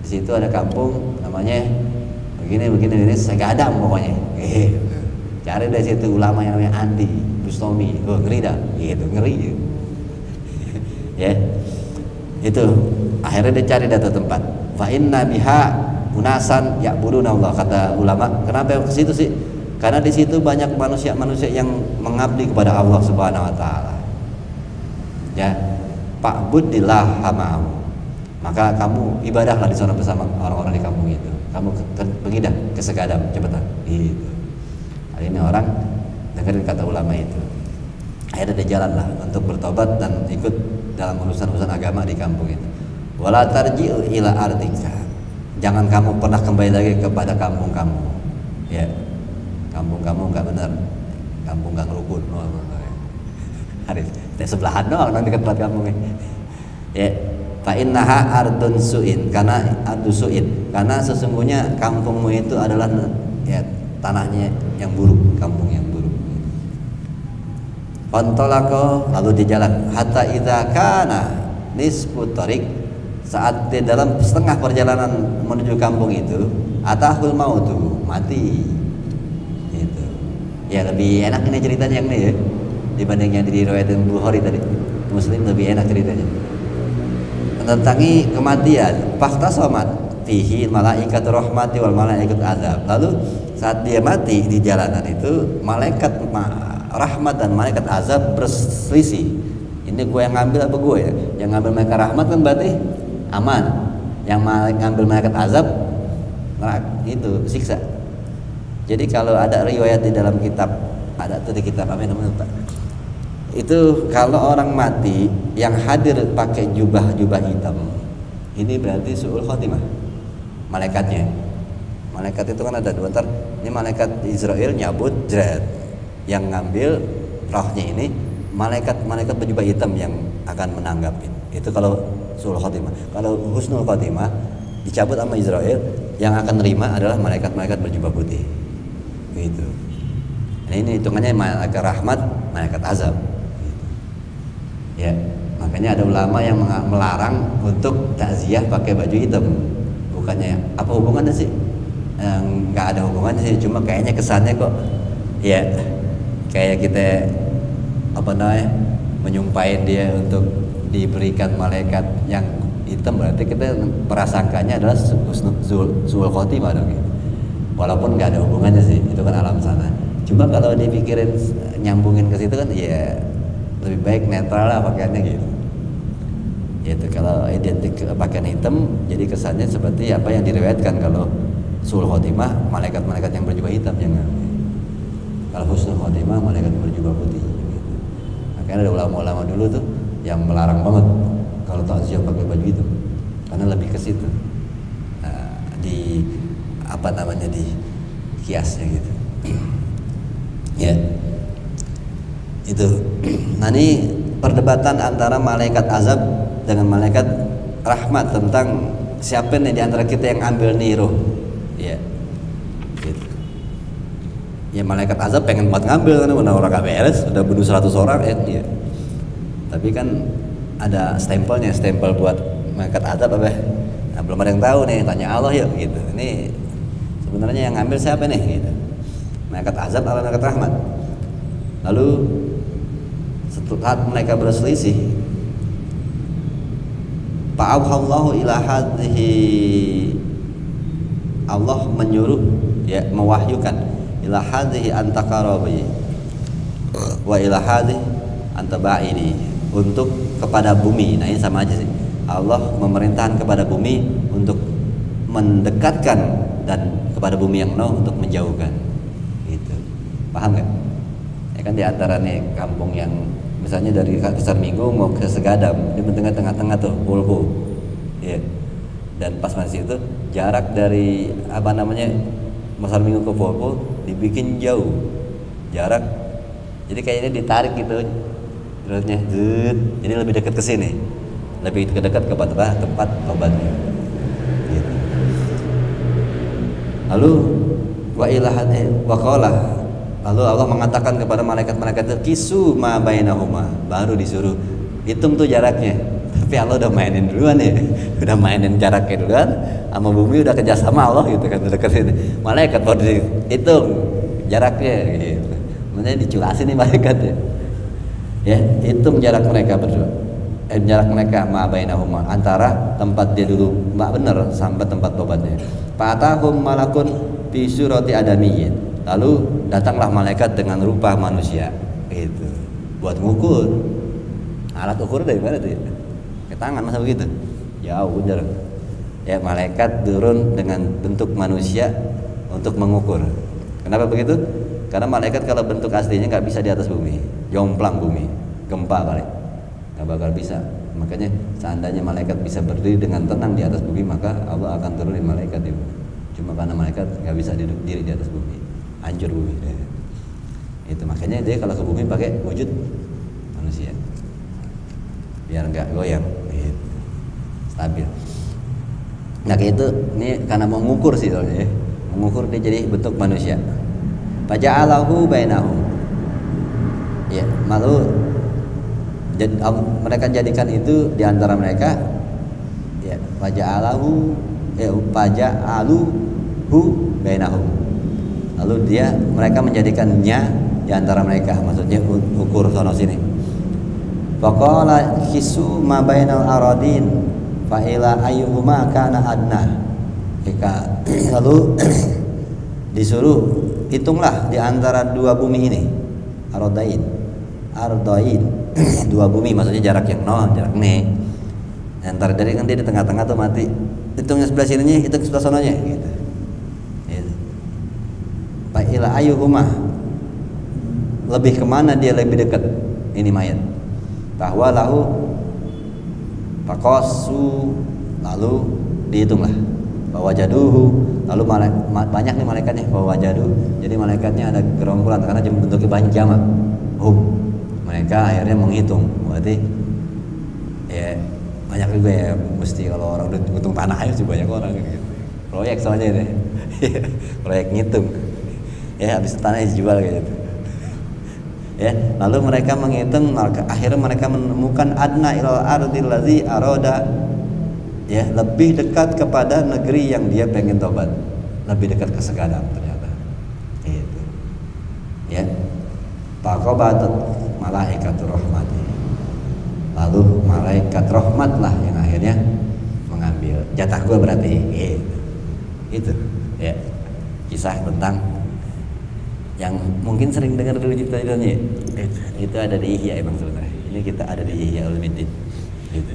S2: di situ ada kampung namanya begini Segadam pokoknya gitu. Cari dari situ ulama yang namanya Andi Bustami, ngeri dah gitu, ngeri ya. Itu akhirnya dia cari data tempat. Fa inna biha unasan ya'buduna Allah, kata ulama. Kenapa ke situ sih? Karena di situ banyak manusia-manusia yang mengabdi kepada Allah Subhanahu wa taala. Ya, fa'budillah ma'ahum. Maka kamu ibadahlah di sana bersama orang-orang di kampung itu. Kamu pengidah ke Segadam, cepetan. Gitu. Hari ini orang dengerin kata ulama itu. Akhirnya dia jalan lah untuk bertobat dan ikut dalam urusan-urusan agama di kampung itu. Wala tarji'u ila ardika. Jangan kamu pernah kembali lagi kepada kampung kamu. Ya. Kampung kamu enggak benar. Kampung Gang Rukun. Harus di sebelahan doang nanti dekat tempat kampung. Ya. Fa innaha ardun su'in, karena ardu su'in. Karena sesungguhnya kampungmu itu adalah ya tanahnya yang buruk, kampung yang buruk. Pantolako, lalu di jalan hatta idza kana nisfu tariq, saat di dalam setengah perjalanan menuju kampung itu atahul mautu, mati. Itu ya lebih enak ini ceritanya yang ini ya dibanding yang diriwayatin Bukhari tadi. Muslim lebih enak ceritanya, menentangi kematian. Fakta somat fihi malaikat rahmati wal malaikat azab. Lalu saat dia mati di jalanan itu, malaikat rahmat dan malaikat azab berselisih. Ini gue yang ngambil apa gue ya? Yang ngambil malaikat rahmat kan berarti aman. Yang ngambil malaikat azab itu siksa. Jadi kalau ada riwayat di dalam kitab, ada tuh di kitab apa namanya Pak? Itu kalau orang mati yang hadir pakai jubah hitam, ini berarti su'ul khotimah malaikatnya. Malaikat itu kan ada dua, ntar ini malaikat Israel nyabut jret, yang ngambil rohnya ini malaikat berjubah hitam yang akan menanggapi. Itu kalau su'ul khotimah. Kalau husnul khotimah dicabut sama Israel, yang akan nerima adalah malaikat berjubah putih. Gitu. Nah, ini hitungannya malaikat rahmat, malaikat azab. Ya, makanya ada ulama yang melarang untuk takziah pakai baju hitam. Bukannya apa hubungannya sih? Nggak ada hubungannya sih, cuma kayaknya kesannya kok ya kayak kita apa namanya menyumpahin dia untuk diberikan malaikat yang hitam, berarti kita prasangkanya adalah su'ul khotimah dong gitu. Walaupun nggak ada hubungannya sih, itu kan alam sana. Cuma kalau dipikirin nyambungin ke situ kan ya lebih baik netral lah pakaiannya gitu. Yaitu kalau identik pakaian hitam, jadi kesannya seperti apa yang diriwayatkan kalau su'ul khotimah malaikat-malaikat yang berjubah hitam yang ngambil. Kalau husnul khotimah malaikat berjubah putih gitu. Makanya ada ulama-ulama dulu tuh yang melarang banget kalau takziah pakai baju hitam, karena lebih ke situ. Di apa namanya di kiasnya gitu. Ya. Itu. Nah, ini perdebatan antara malaikat azab dengan malaikat rahmat tentang siapa nih di antara kita yang ambil nih roh. Ya. Gitu. Ya malaikat azab pengen buat ngambil kan, orang gak beres, udah bunuh 100 orang ya. Tapi kan ada stempelnya, stempel buat malaikat azab apa? Nah, belum ada yang tahu nih, tanya Allah yuk gitu. Ini sebenarnya yang ngambil siapa nih gitu. Malaikat azab atau malaikat rahmat? Lalu setelah mereka berselisih, fa'auhallahu ila hadhihi, Allah menyuruh ya mewahyukan ila hadhihi antaqarabi wa ila hadhihi antabaidi, untuk kepada bumi. Nah, ini sama aja sih. Allah memerintahkan kepada bumi untuk mendekatkan dan kepada bumi yang no untuk menjauhkan. Gitu. Paham nggak? Ya kan di antara nih kampung yang misalnya dari Pasar Minggu mau ke Segadam, di tengah-tengah tuh Pulpo. Ya. Dan pas masih itu jarak dari apa namanya Pasar Minggu ke Pulpo dibikin jauh. Jarak. Jadi kayaknya ditarik gitu. Terusnya jadi lebih dekat ke sini. Lebih dekat kepada tempat obatnya. Gitu. Lalu wa ilahan wa qala, lalu Allah mengatakan kepada malaikat-malaikat itu kisu ma bainahuma, baru disuruh hitung tuh jaraknya. Tapi Allah udah mainin duluan ya, udah mainin jaraknya duluan, sama bumi udah kerjasama Allah gitu kan, udah dekat ini. Malaikat baru dihitung jaraknya gitu. Makanya diculasin nih malaikat ya. Ya, hitung jarak mereka berdua. jarak mereka ma bainahuma, antara tempat dia dulu benar sampai tempat tobatnya. Fatahum malakun fi surati adamiyyin, lalu datanglah malaikat dengan rupa manusia. Itu buat ngukur. Alat ukur dari mana tuh ya? Ke tangan masa begitu? Jauh bener. Ya, malaikat turun dengan bentuk manusia untuk mengukur. Kenapa begitu? Karena malaikat kalau bentuk aslinya nggak bisa di atas bumi, jomplang bumi, gempa kali, nggak bakal bisa. Makanya seandainya malaikat bisa berdiri dengan tenang di atas bumi, maka Allah akan turunin malaikat itu. Cuma karena malaikat nggak bisa duduk diri di atas bumi, hancur bumi. Itu makanya dia kalau ke bumi pakai wujud manusia, biar nggak goyang, gitu. Stabil. Nah itu ini karena mengukur sih soalnya, mengukur dia jadi bentuk manusia. Faja'alahu bainahum. Ya, lalu mereka jadikan itu di antara mereka. Ya, faja'aluhu bainahum. Lalu mereka menjadikannya di antara mereka, maksudnya ukur sono sini. Faqala kisu ma bainal aradin fa ila ayyuhuma kana adna. Lalu disuruh hitunglah di antara dua bumi ini, ardain dua bumi, maksudnya jarak yang jarak ne antara dari kan dia di tengah-tengah tuh mati, hitungnya sebelah sininya, hitung sebelah sononya gitu. Fa ila ayyuhuma, lebih kemana dia lebih dekat ini mayat, bahwa lahu faqasu, lalu dihitunglah bahwa jaduhu, lalu banyak nih malaikatnya bahwa jadu, jadi malaikatnya ada gerombolan karena bentuknya banyak jamak. Mereka akhirnya menghitung, berarti ya banyak juga ya, mesti kalau orang udah ngitung tanah aja sih banyak orang gitu. Proyek soalnya ini, proyek ngitung, ya habis tanahnya dijual kayak gitu. Ya, lalu mereka menghitung, akhirnya mereka menemukan adna ilal ardil ladzi arada, ya lebih dekat kepada negeri yang dia pengen tobat, lebih dekat ke Segadang ternyata. Itu. Ya. Faqabatat malaikatur rahmati. Lalu malaikat rahmatlah yang akhirnya mengambil jatah gue berarti. Itu. Ya. Kisah tentang yang mungkin sering dengar dulu cerita-ceritanya. Itu ada di Ihya Bang sebenarnya. Ini kita ada di Ihya Ulumuddin. Gitu.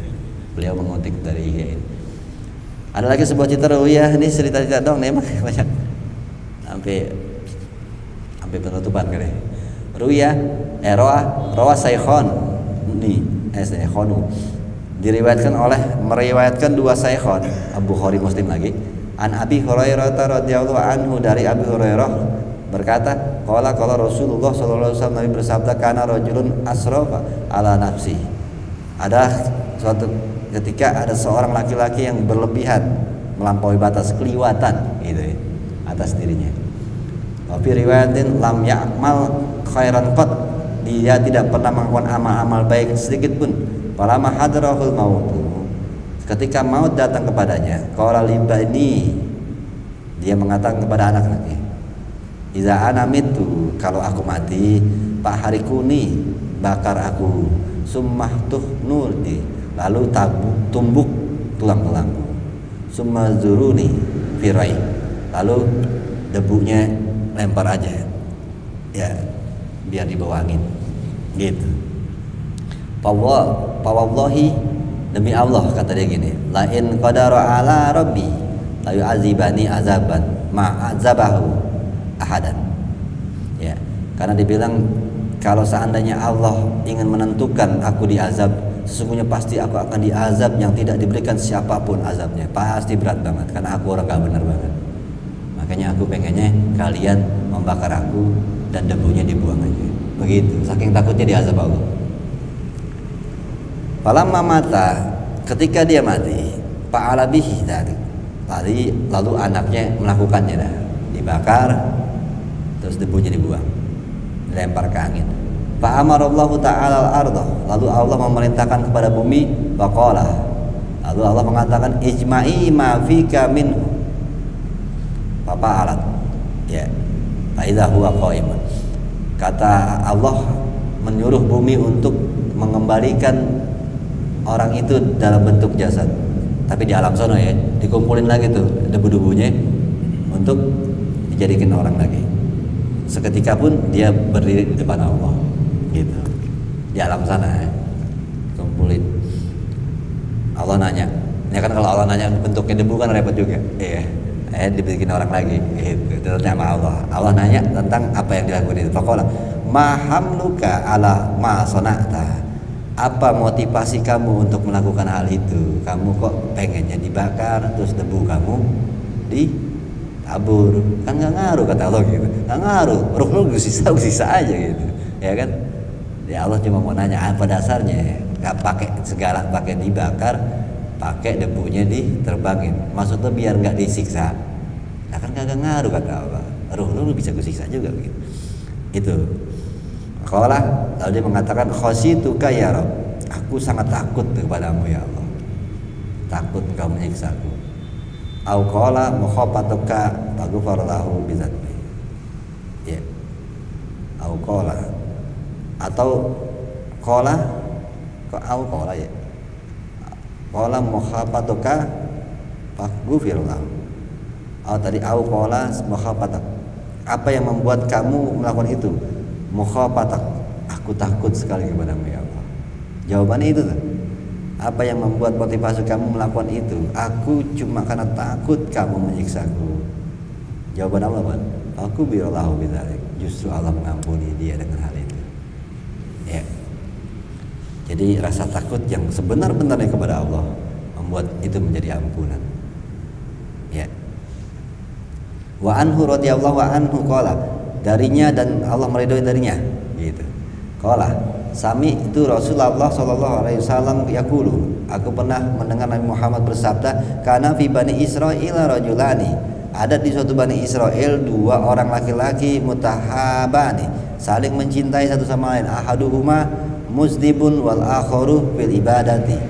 S2: Beliau mengutip dari Ihya ini. Ada lagi sebuah cerita ruwiyah, ini cerita-cerita dong nih banyak. Sampai penutupan kali. Ruwiyah rawa Saikhon nih, Saikhonu. Meriwayatkan dua Saikhon, Abu Bukhari Muslim lagi. An Abi Hurairah radhiyallahu anhu, dari Abi Hurairah berkata, qala Rasulullah sallallahu alaihi wasallam, Nabi bersabda, kana rajulun asrafa ala nafsi. Ada suatu ketika ada seorang laki-laki yang berlebihan, melampaui batas, keliwatan gitu ya, atas dirinya. Wa fi riwayatin lam ya'mal khairan qat, dia tidak pernah melakukan amal-amal baik sedikit pun. Falamma hadrahul maut, ketika maut datang kepadanya, qala libani, dia mengatakan kepada anak-anaknya, iza ana mitu, kalau aku mati, pak harikuni, bakar aku, summah tuh nurdi, lalu tumbuk tulang-tulangku, summa zuruni firai, lalu debunya lempar aja ya, biar dibawa angin gitu. Fawallahi, demi Allah, kata dia gini, la in qadara ala rabbi la yu'azibani azaban ma azabahu ahadan. Ya, karena dibilang kalau seandainya Allah ingin menentukan aku diazab, sesungguhnya pasti aku akan diazab yang tidak diberikan siapapun azabnya. Pasti berat banget karena aku orang gak benar banget. Makanya aku pengennya kalian membakar aku dan debunya dibuang aja. Begitu, saking takutnya diazab Allah. Falamma mata, ketika dia mati, fa'ala bihi dzalik, lalu anaknya melakukannya dah, dibakar terus debunya dibuang, dilempar ke angin. Fa amarallahu ta'ala al-ardh, lalu Allah memerintahkan kepada bumi, faqala, lalu Allah mengatakan, ijma'i ma fika minhu, papa alat, ya, fa idza huwa qaimun. Kata Allah menyuruh bumi untuk mengembalikan orang itu dalam bentuk jasad, tapi di alam sana ya, dikumpulin lagi tuh debu-debunya untuk dijadikan orang lagi. Seketika pun dia berdiri di depan Allah, gitu. Di alam sana ya, kumpulin. Allah nanya, ya kan kalau Allah nanya bentuknya debu kan repot juga, iya. Dibikin orang lagi, gitu. Ternyata Allah. Allah nanya tentang apa yang dilakukan itu. Faqala ma hamluka ala ma sona'ta. Apa motivasi kamu untuk melakukan hal itu? Kamu kok pengennya dibakar, terus debu kamu ditabur? Kan nggak ngaruh, kata Allah gitu. Nggak ngaruh, ruh lu sisa aja gitu, ya kan? Ya Allah cuma mau nanya apa dasarnya? Nggak pakai segala, pakai dibakar, pakai debunya diterbangin. Maksudnya biar nggak disiksa. Nah kan nggak ngaruh, kata Allah. Ruh lu bisa gue siksa juga gitu. Itu. Qala, lalu dia mengatakan khasituka ya Rabb, aku sangat takut kepadamu ya Allah, takut engkau menyiksaku. Au qala mukhafatuka faghfar lahu bidzanbi. Ya. Au qala atau qala kok au qala ya. Qala mukhafatuka faghfir lahu. Oh tadi au qala mukhafatak. Apa yang membuat kamu melakukan itu? Mukhafatak, aku takut sekali kepadamu ya Allah. Jawabannya itu tuh. Apa yang membuat motivasi kamu melakukan itu? Aku cuma karena takut kamu menyiksaku. Jawaban Allah kan? Aku birallahu bidzalik. Justru Allah mengampuni dia dengan hal itu. Ya. Jadi rasa takut yang sebenar-benarnya kepada Allah membuat itu menjadi ampunan. Ya. Wa anhu radhiyallahu anhu qala, darinya dan Allah meridhoi darinya, gitu. Qala sami itu Rasulullah sallallahu alaihi wasallam yaqulu, aku pernah mendengar Nabi Muhammad bersabda, kana fi bani Israil rajulani, ada di suatu bani Israel dua orang laki-laki mutahabani, saling mencintai satu sama lain, ahaduhuma muzdibun wal akharu fil ibadati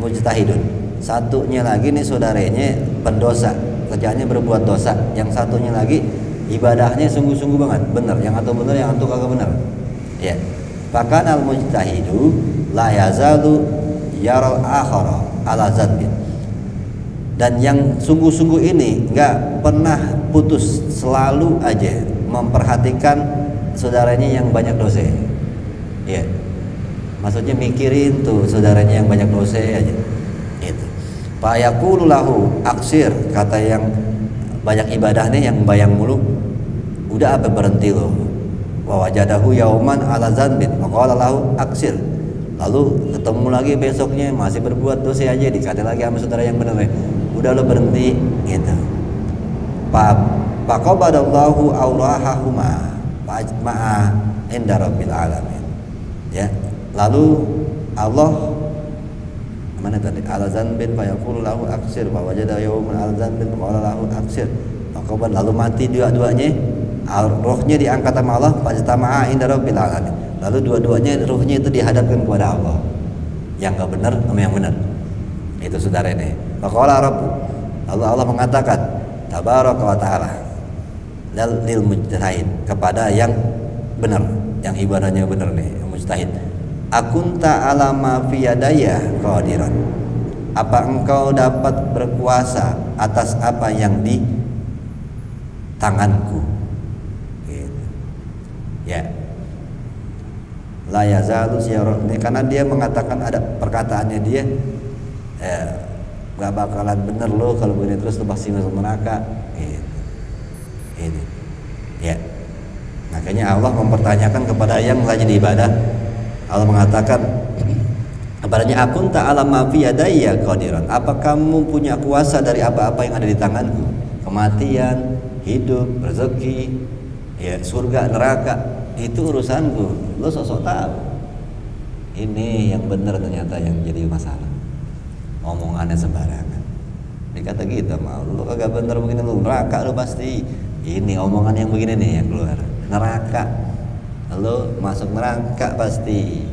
S2: mujtahidun. Satunya lagi nih saudaranya pendosa, kerjaannya berbuat dosa, yang satunya lagi ibadahnya sungguh-sungguh banget, benar, yang atau benar, yang atau kagak benar. Ya. Bahkan al mujtahidu la yazalu yaral akhara ala dzanbin. Dan yang sungguh-sungguh ini enggak pernah putus, selalu aja memperhatikan saudaranya yang banyak dosa. Ya. Maksudnya mikirin tuh saudaranya yang banyak dosa aja. Itu. Fa yaqulu lahu aksir, kata yang banyak ibadahnya yang bayang mulu, udah apa berhenti lo. Wa wajadahu yauman ala dzanbin faqala lahu aksir. Lalu ketemu lagi besoknya masih berbuat dosa aja, dikata lagi sama saudara yang benar, udah lo berhenti gitu. Faqabadallahu awrahahuma fajma'a inda rabbil alamin. Ya. Lalu Allah mana tadi ala dzanbin fa yaqulu lahu aksir wa wajada yauman ala dzanbin faqala lahu aksir. Faqabad, lalu mati dua-duanya, rohnya diangkat sama Allah, fajtama'a inda rabbil alamin. Lalu dua-duanya ruhnya itu dihadapkan kepada Allah, yang enggak benar sama yang benar. Itu saudara ini. Faqala rabbu, Allah mengatakan tabaraka wa ta'ala lil mujtahid, kepada yang benar, yang ibadahnya benar nih, mujtahid. Akunta ala ma fi yadaya qadiran. Apa engkau dapat berkuasa atas apa yang di tanganku? Gitu. Ya. La yazalu syarrun, karena dia mengatakan, ada perkataannya dia, gak bakalan bener lo kalau begini terus lo pasti masuk neraka. Gitu. Ini. Ya. Makanya Allah mempertanyakan kepada yang rajin ibadah. Allah mengatakan kepadanya, akunta ala ma fi yadayya qadiran. Apa kamu punya kuasa dari apa-apa yang ada di tanganku? Kematian, hidup, rezeki, ya surga, neraka, itu urusanku. Lo sosok tahu. Ini yang benar ternyata yang jadi masalah. Omongannya sembarangan. Dikata gitu, mau lo kagak bener begini, lo neraka lo pasti. Ini omongan yang begini nih yang keluar. Neraka. Lo masuk neraka pasti.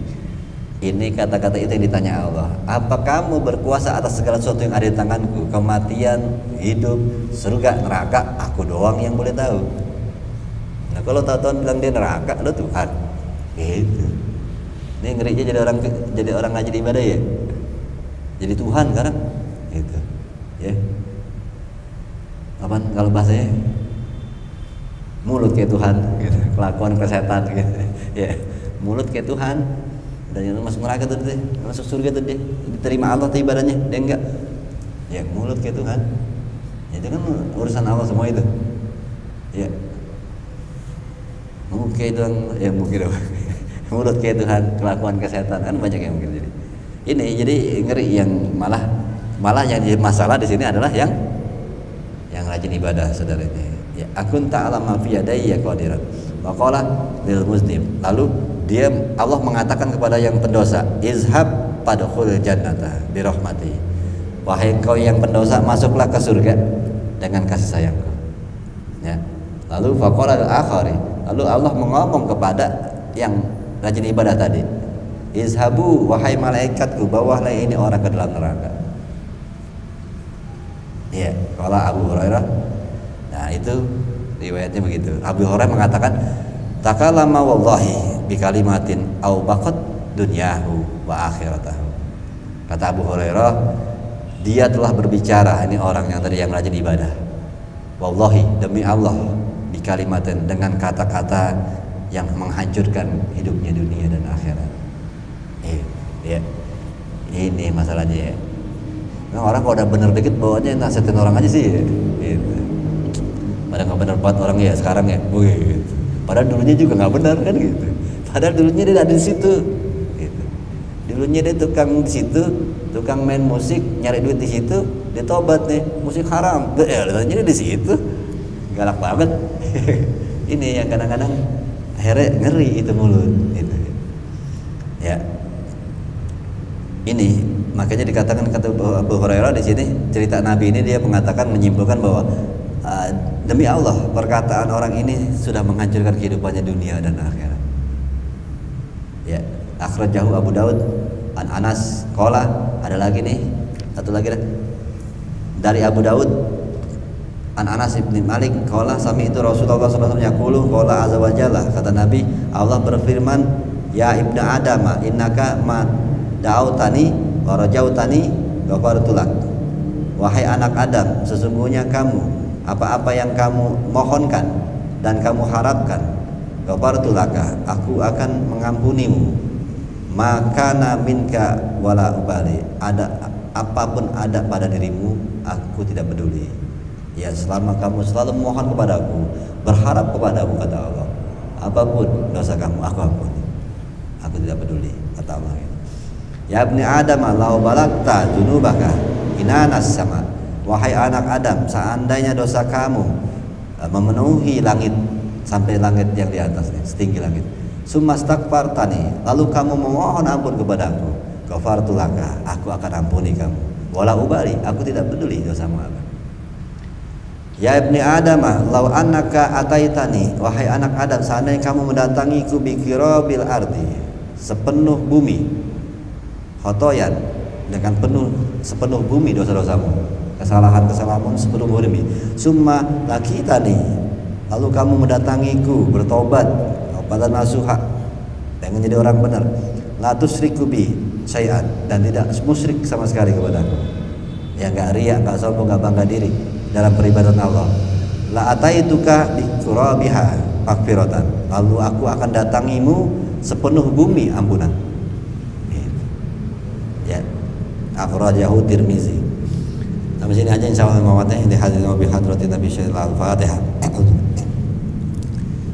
S2: Ini kata-kata itu yang ditanya Allah. Apa kamu berkuasa atas segala sesuatu yang ada di tanganku? Kematian, hidup, surga, neraka, aku doang yang boleh tahu. Nah kalau tahu-tahu bilang dia neraka, lo Tuhan. Gitu. Ini ngerinya jadi orang ngaji di ibadah ya. jadi Tuhan sekarang gitu ya. Apa kalau bahasanya mulut kayak Tuhan gitu. Kelakuan ke setan gitu ya. Mulut kayak Tuhan dan yang masuk neraka tuh deh, masuk surga tuh deh, diterima Allah tuh ibadahnya, dia enggak ya mulut kayak Tuhan ya, itu kan urusan Allah semua itu ya. Mungkin dong ya, mungkin dong mulut kayak Tuhan, kelakuan ke setan, kan banyak yang mungkin. Jadi ngeri, yang malah yang jadi masalah di sini adalah yang rajin ibadah, saudara ini. Ya, akun ta'ala ma fi yadayya qadiran. Wa qala lil muslim. Lalu Allah mengatakan kepada yang pendosa, izhab padkhul jannata bi rahmati. Wahai kau yang pendosa, masuklah ke surga dengan kasih sayangku. Ya. Lalu fa qala al-akhari. Lalu Allah mengomong kepada yang rajin ibadah tadi, izhabu wahai malaikatku, bawalah ini orang ke dalam neraka. Ya, kalau Abu Hurairah, nah itu riwayatnya begitu. Abu Hurairah mengatakan, takallama wallahi bi kalimatin au baqat dunyahu wa akhiratahu. Kata Abu Hurairah, dia telah berbicara, ini orang yang tadi yang rajin ibadah, wallahi demi Allah, bi kalimatin, dengan kata-kata yang menghancurkan hidupnya dunia dan akhirat. Ya. Ini masalahnya ya. Nah, orang kalau udah bener dikit bawaannya nasihatin orang aja sih gitu. Padahal nggak bener banget orang ya sekarang ya gitu. Padahal dulunya juga nggak benar kan gitu. Padahal dulunya dia ada di situ gitu. Dulunya dia tukang di situ, tukang main musik, nyari duit di situ, dia tobat nih, musik haram, dulunya dia di situ, galak banget. Ini yang kadang-kadang akhirnya ngeri itu mulut gitu. Ya, ini makanya dikatakan, kata Abu Hurairah di sini, cerita Nabi ini dia mengatakan, menyimpulkan bahwa demi Allah, perkataan orang ini sudah menghancurkan kehidupannya dunia dan akhirat. Ya, akhrajahu Abu Daud an Anas qala, ada lagi nih, satu lagi dari Abu Daud an Anas ibn Malik qala, sami itu Rasulullah sallallahu alaihi wasallam yaqulu qala azza wa jalla, kata Nabi, Allah berfirman, ya ibnu Adam, innaka ma da'autani wa rajautani ghafartu lak. Wahai anak Adam, sesungguhnya kamu, apa-apa yang kamu mohonkan dan kamu harapkan, ghafartu laka, aku akan mengampunimu. Makana minka wala ubali, ada apapun ada pada dirimu, aku tidak peduli. Ya, selama kamu selalu mohon kepadaku, berharap kepadaku, kata Allah, apapun dosa kamu aku ampuni, aku tidak peduli, kata Allah. Ya ibni Adam, lau balagta junubaka inanas sama. Wahai anak Adam, seandainya dosa kamu memenuhi langit sampai langit yang di atas, setinggi langit, sumastakfartani, lalu kamu memohon ampun kepadaku, ghafartu laka, aku akan ampuni kamu. Wala ubali, aku tidak peduli dosamu apa. Ya ibni Adam, lau annaka ataitani, wahai anak Adam, seandainya kamu mendatangiku bikirabil ardi, sepenuh bumi, khotoyan, dengan sepenuh bumi dosa-dosamu, kesalahan-kesalahanmu sepenuh bumi, summa lakitani, lalu kamu mendatangiku bertobat, taubatan nasuha, dengan jadi orang benar, la tusyriku bi syai'an, dan tidak musyrik sama sekali kepadaku, ya enggak riya, enggak sombong, enggak bangga diri dalam peribadatan Allah, la ataituka bi qurabiha maghfiratan, lalu aku akan datangimu sepenuh bumi ampunan. Ya, akhrajahu Tirmizi. Sampai sini aja insyaallah mawatnya di hadirin wa bi hadratin Nabi sallallahu alaihi wasallam. Al-Fatihah.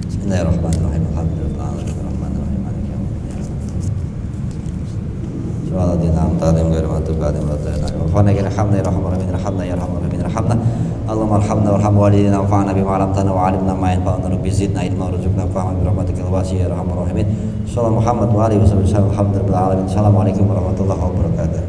S2: Bismillahirrahmanirrahim. Alhamdulillahirrahmanirrahim. Maliki yaumiddin. Subhanalladzi an'amta 'alaihim ghairil maghdubi 'alaihim waladdallin. Wa fanaka alhamdulillahi rahmana ya rahmanur rahim rahmana. Allahumma arhamna warham walidina wanfa'na bima 'allamtana wa 'allimna ma yanfa'una rabbi zidna ilma warzuqna fahma bi rahmatikal wasi'ir ya arhamar rahimin. Sallallahu Muhammad wa alihi wasallam. Alhamdulillah alamin. Assalamualaikum warahmatullahi wabarakatuh.